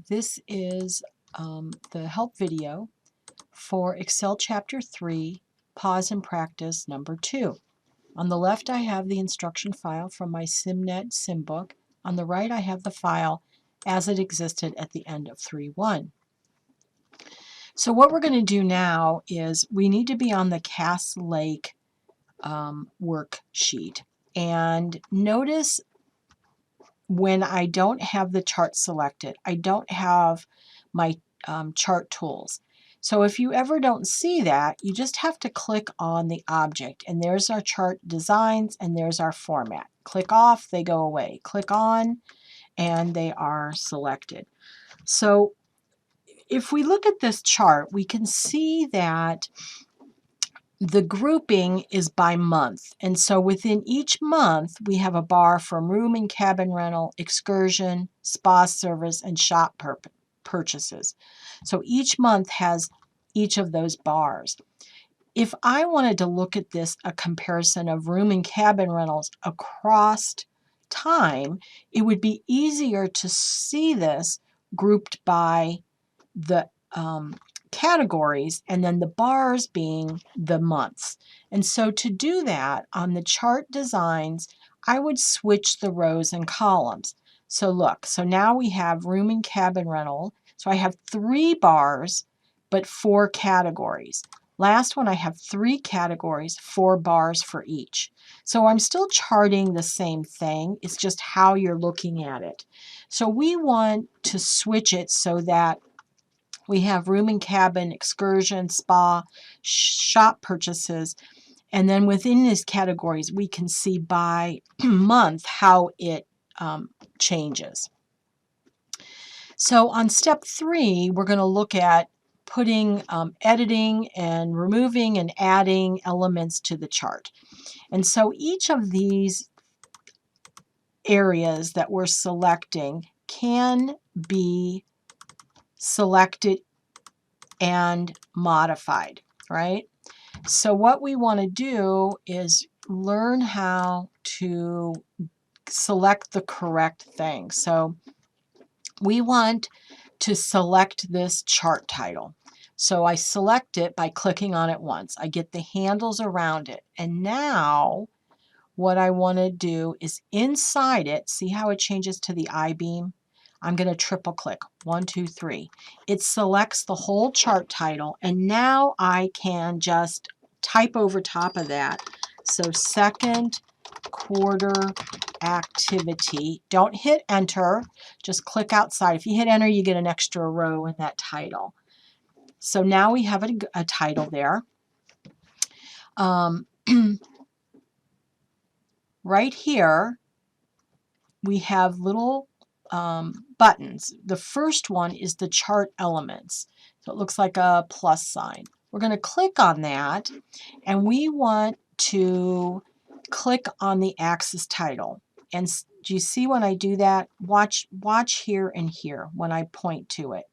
This is the help video for Excel Chapter 3, Pause and Practice number 2. On the left I have the instruction file from my SimNet SimBook. On the right I have the file as it existed at the end of 3.1. So what we're going to do now is we need to be on the Cass Lake worksheet. And notice when I don't have the chart selected, I don't have my chart tools. So if you ever don't see that, you just have to click on the object, and there's our chart designs and there's our format. Click off, they go away. Click on, and they are selected. So if we look at this chart, we can see that the grouping is by month, and so within each month we have a bar from room and cabin rental, excursion, spa service, and shop purchases. So each month has each of those bars. If I wanted to look at this, a comparison of room and cabin rentals across time, it would be easier to see this grouped by the categories and then the bars being the months. And so to do that on the chart designs, I would switch the rows and columns. So look, so now we have room and cabin rental. So I have 3 bars, but 4 categories. Last one, I have 3 categories, 4 bars for each. So I'm still charting the same thing. It's just how you're looking at it. So we want to switch it so that we have room and cabin, excursion, spa, shop purchases, and then within these categories we can see by month how it changes. So on step 3, we're going to look at putting, editing and removing and adding elements to the chart. And so each of these areas that we're selecting can be selected and modified, right? So what we want to do is learn how to select the correct thing. So we want to select this chart title. So I select it by clicking on it once. I get the handles around it. And now what I want to do is inside it, see how it changes to the I-beam? I'm going to triple click, 1, 2, 3. It selects the whole chart title, and now I can just type over top of that. So second quarter activity. Don't hit enter, just click outside. If you hit enter, you get an extra row in that title. So now we have a title there. Right here, we have little buttons. The first one is the chart elements. So it looks like a plus sign. We're going to click on that, and we want to click on the axis title. And do you see when I do that? Watch here and here when I point to it.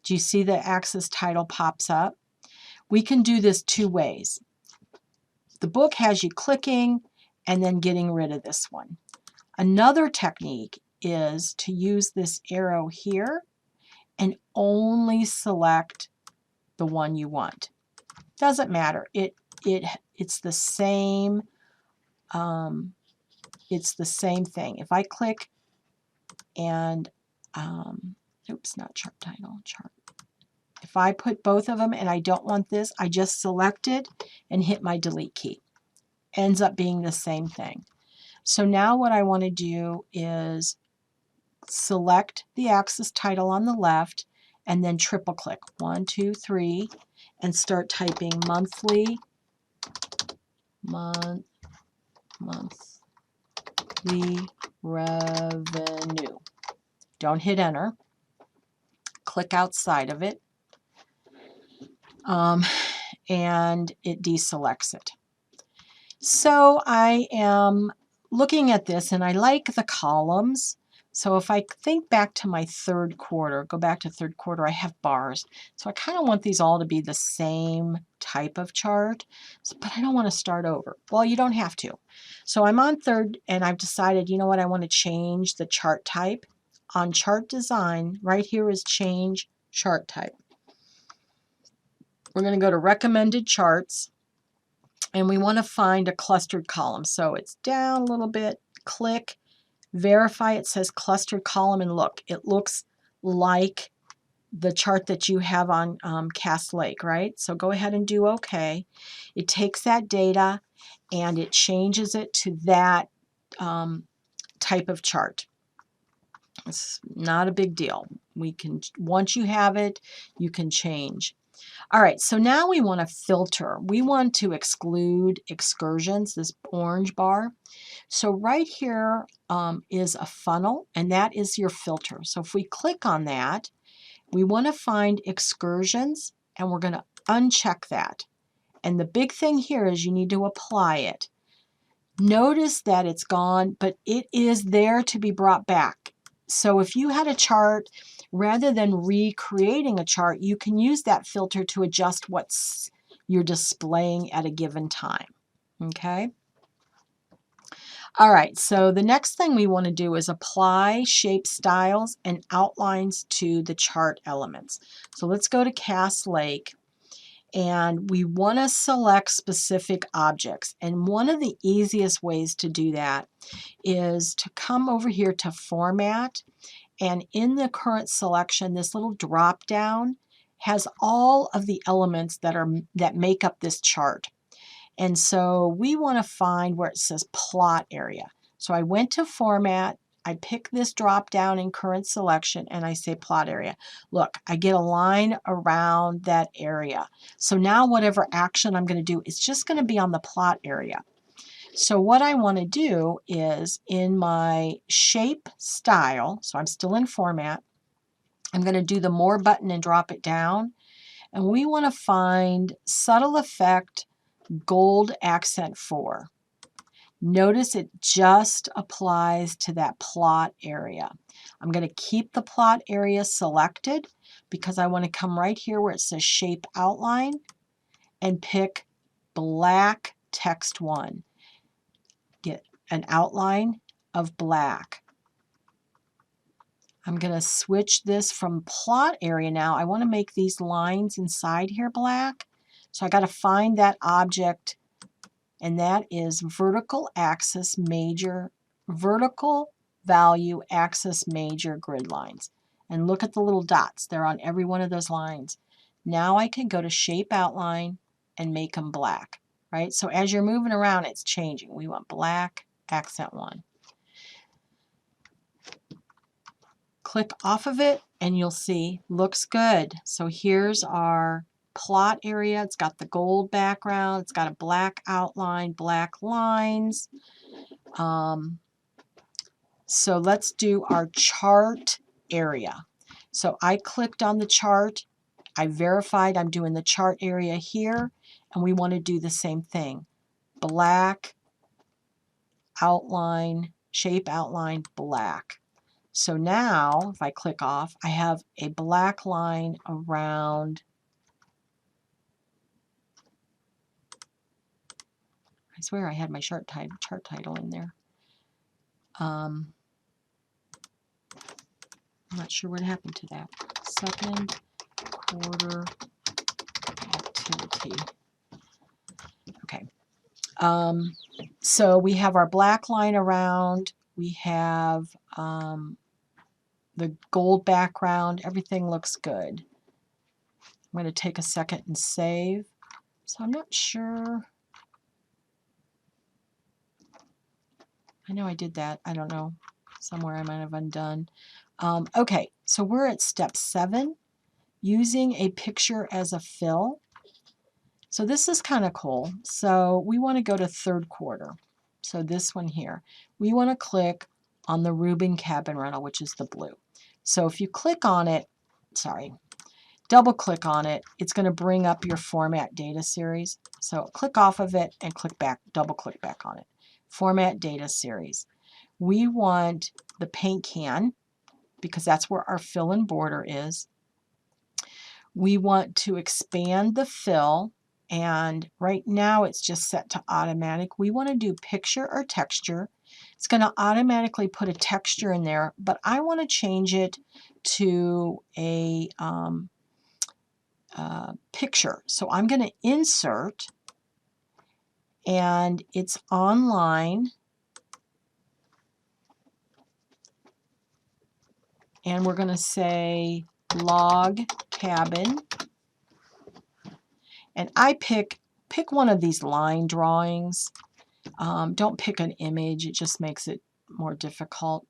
Do you see the axis title pops up? We can do this 2 ways. The book has you clicking and then getting rid of this one. Another technique is to use this arrow here and only select the one you want. Doesn't matter. It's the same. It's the same thing. If I click and oops, not chart title, chart. If I put both of them and I don't want this, I just select it and hit my delete key. Ends up being the same thing. So now what I want to do is select the axis title on the left and then triple click, 1, 2, 3, and start typing monthly revenue. Don't hit enter. Click outside of it, and it deselects it. So I am looking at this and I like the columns. So if I think back to my third quarter, go back to third quarter, I have bars. So I kind of want these all to be the same type of chart, but I don't want to start over. Well, you don't have to. So I'm on third and I've decided, you know what, I want to change the chart type. on chart design, right here is change chart type. We're going to go to recommended charts, and we want to find a clustered column. So it's down a little bit, click, verify, it says clustered column, and look, it looks like the chart that you have on Cass Lake, right? So go ahead and do OK. It takes that data and it changes it to that type of chart. It's not a big deal. We can, once you have it, you can change. All right, so now we want to filter. We want to exclude excursions, this orange bar. So right here is a funnel, and that is your filter. So if we click on that, we want to find excursions, and we're going to uncheck that. And the big thing here is you need to apply it. Notice that it's gone, but it is there to be brought back. So if you had a chart, rather than recreating a chart, you can use that filter to adjust what you're displaying at a given time. Okay? All right, so the next thing we want to do is apply shape styles and outlines to the chart elements. So let's go to Cass Lake, and we want to select specific objects. And one of the easiest ways to do that is to come over here to Format, and in the current selection, this little drop down has all of the elements that make up this chart. And so we want to find where it says plot area. So I went to Format, I pick this drop down in current selection, and I say plot area. Look, I get a line around that area. So now whatever action I'm going to do is just going to be on the plot area. So what I want to do is in my shape style, so I'm still in Format, I'm going to do the More button and drop it down. And we want to find Subtle Effect Gold Accent 4. Notice it just applies to that plot area. I'm going to keep the plot area selected because I want to come right here where it says Shape Outline and pick Black Text 1. Get an outline of black. I'm going to switch this from plot area now. I want to make these lines inside here black. So I got to find that object, and that is vertical value axis major grid lines. And look at the little dots. They're on every one of those lines. Now I can go to Shape Outline and make them black, right? So as you're moving around, it's changing. We want black accent 1. Click off of it and you'll see looks good. So here's our plot area. It's got the gold background. It's got a black outline, black lines. So let's do our chart area. So I clicked on the chart. I verified I'm doing the chart area here, and we want to do the same thing. Black outline, shape outline, black. So now, if I click off, I have a black line around, I swear I had my chart title in there. I'm not sure what happened to that. Second quarter activity. Okay. So we have our black line around. We have the gold background. Everything looks good. I'm going to take a second and save. So I'm not sure. I know I did that. I don't know. Somewhere I might have undone. Okay, so we're at step 7, using a picture as a fill. So this is kind of cool. So we want to go to third quarter. So this one here. We want to click on the Rubin Cabin Rental, which is the blue. So if you click on it, double click on it, it's going to bring up your Format Data Series. So click off of it and click back, double click back on it. Format Data Series. We want the paint can because that's where our fill and border is. We want to expand the fill, and right now it's just set to automatic. We want to do picture or texture, It's going to automatically put a texture in there, but I want to change it to a picture. So I'm going to insert, and it's online, and we're going to say log cabin, and I pick one of these line drawings. Don't pick an image, it just makes it more difficult.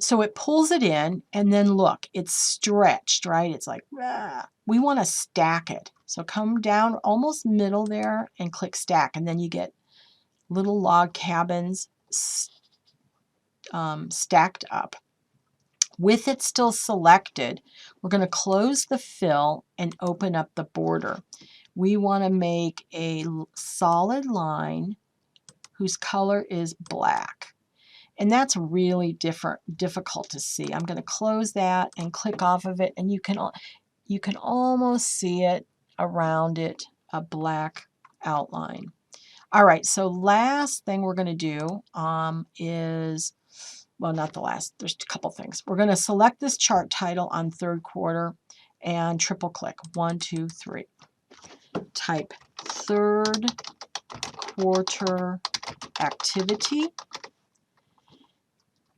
So it pulls it in, and then look, it's stretched, right? It's like, ah. We want to stack it. So come down almost middle there and click stack, and then you get little log cabins stacked up. With it still selected, we're going to close the fill and open up the border. We want to make a solid line whose color is black. And that's really difficult to see. I'm going to close that and click off of it, and you can almost see it around it, a black outline. All right, so last thing we're going to do is, well, not the last, there's a couple things. We're going to select this chart title on third quarter and triple click, 1, 2, 3. Type third quarter activity.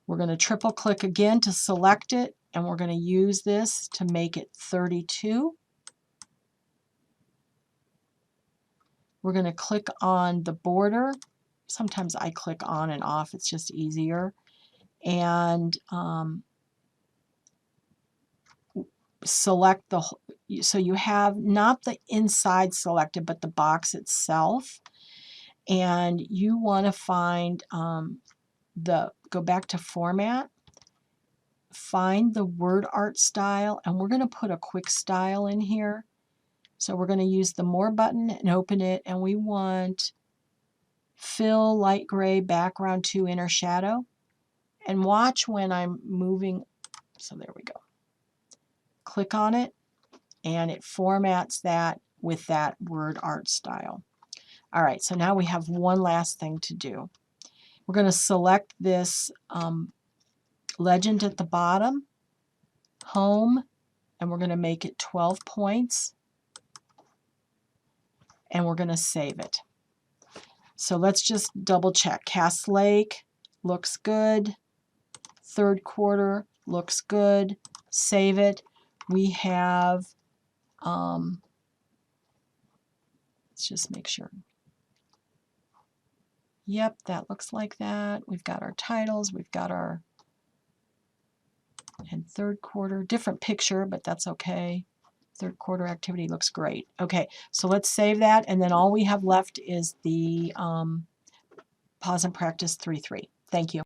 We're going to triple click again to select it, and we're going to use this to make it 32. We're going to click on the border. Sometimes I click on and off, it's just easier. And select so you have not the inside selected, but the box itself. And you want to find go back to format, find the word art style, and we're going to put a quick style in here. So we're going to use the more button and open it, and we want fill light gray background to inner shadow. And watch when I'm moving. So there we go. Click on it, and it formats that with that word art style. All right, so now we have one last thing to do. We're going to select this legend at the bottom, home, and we're going to make it 12 points, and we're going to save it. So let's just double check. Cass Lake looks good. Third quarter looks good. Save it. We have, let's just make sure. Yep, that looks like that. We've got our titles, we've got our, and third quarter, different picture, but that's okay. Third quarter activity looks great. Okay, so let's save that, and then all we have left is the pause and practice 3-3. Thank you.